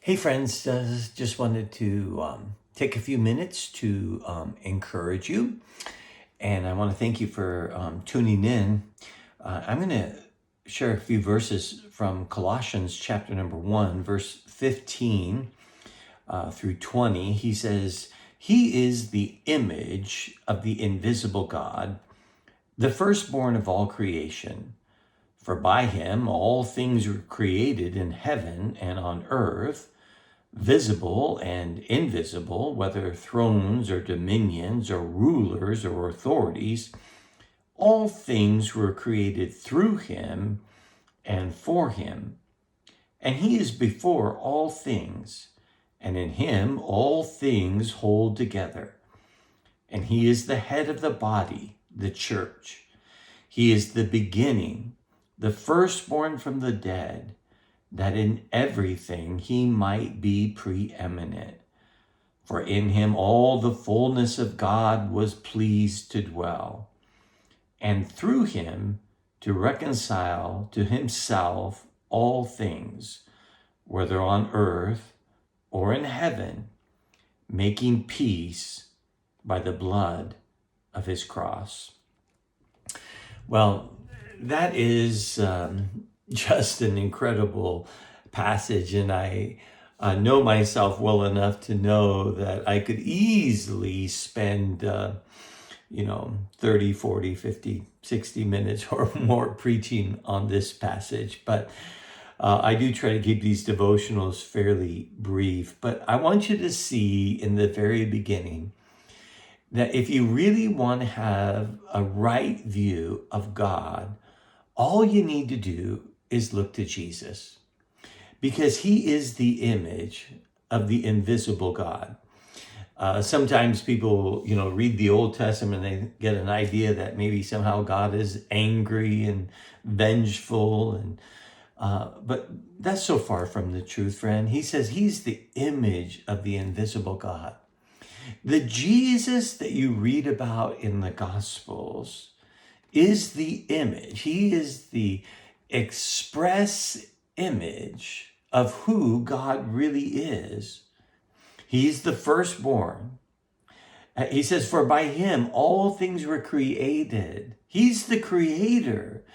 Hey friends, just wanted to take a few minutes to encourage you. And I want to thank you for tuning in. I'm going to share a few verses from Colossians chapter number 1, verse 15 through 20. He says, "He is the image of the invisible God, the firstborn of all creation. For by him all things were created in heaven and on earth, visible and invisible, whether thrones or dominions or rulers or authorities. All things were created through him and for him. And he is before all things, and in him all things hold together. And he is the head of the body, the church. He is the beginning, the firstborn from the dead, that in everything he might be preeminent. For in him all the fullness of God was pleased to dwell, and through him to reconcile to himself all things, whether on earth or in heaven, making peace by the blood of his cross." Well, that is just an incredible passage, and I know myself well enough to know that I could easily spend 30, 40, 50, 60 minutes or more preaching on this passage, but I do try to keep these devotionals fairly brief. But I want you to see in the very beginning that if you really want to have a right view of God, all you need to do is look to Jesus, because he is the image of the invisible God. Sometimes people, read the Old Testament and they get an idea that maybe somehow God is angry and vengeful, but that's so far from the truth, friend. He says he's the image of the invisible God. The Jesus that you read about in the Gospels is the image. He is the express image of who God really is. He's the firstborn. He says, for by him all things were created. He's the creator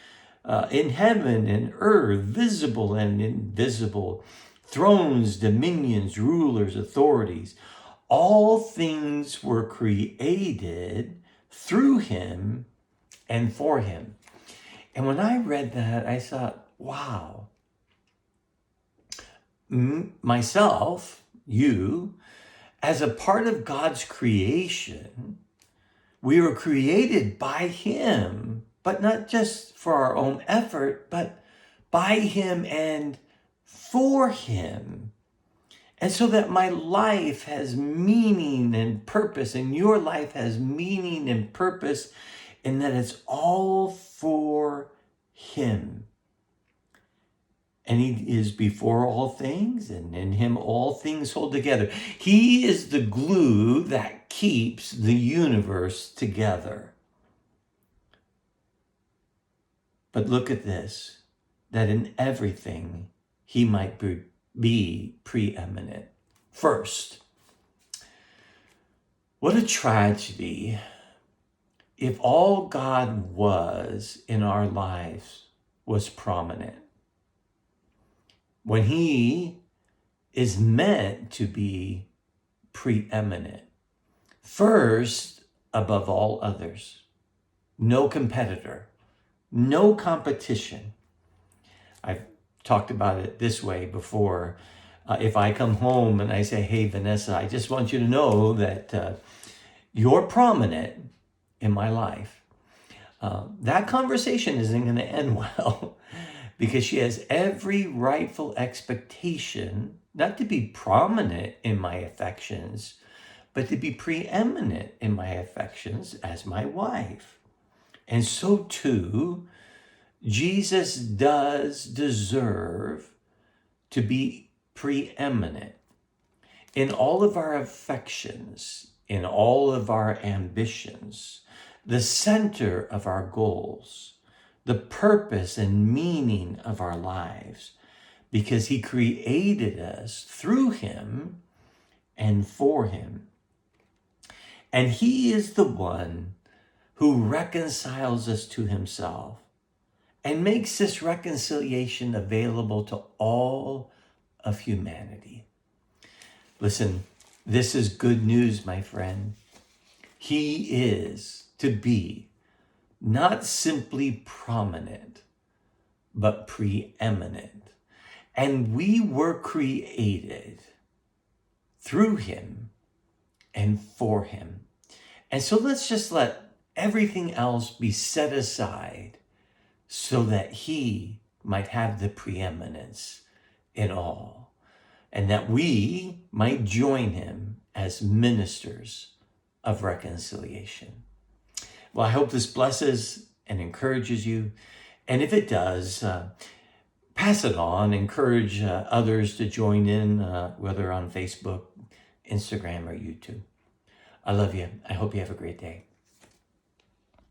in heaven and earth, visible and invisible, thrones, dominions, rulers, authorities. All things were created through him and for him. And when I read that, I thought, wow, myself, you, as a part of God's creation, we were created by him, but not just for our own effort, but by him and for him. And so that my life has meaning and purpose, and your life has meaning and purpose, and that it's all for him. And he is before all things, and in him all things hold together. He is the glue that keeps the universe together. But look at this, that in everything he might be preeminent. First, what a tragedy if all God was in our lives was prominent, when he is meant to be preeminent, first above all others, no competitor, no competition. I've talked about it this way before. If I come home and I say, hey, Vanessa, I just want you to know that you're prominent in my life. That conversation isn't going to end well, because she has every rightful expectation not to be prominent in my affections, but to be preeminent in my affections as my wife. And so too, Jesus does deserve to be preeminent in all of our affections, in all of our ambitions, the center of our goals, the purpose and meaning of our lives. because he created us through him and for him. And he is the one who reconciles us to himself and makes this reconciliation available to all of humanity. Listen, this is good news, my friend. He is to be not simply prominent, but preeminent. And we were created through him and for him. And so let's just let everything else be set aside so that he might have the preeminence in all, and that we might join him as ministers of reconciliation. Well, I hope this blesses and encourages you. And if it does, pass it on, encourage others to join in, whether on Facebook, Instagram, or YouTube. I love you. I hope you have a great day.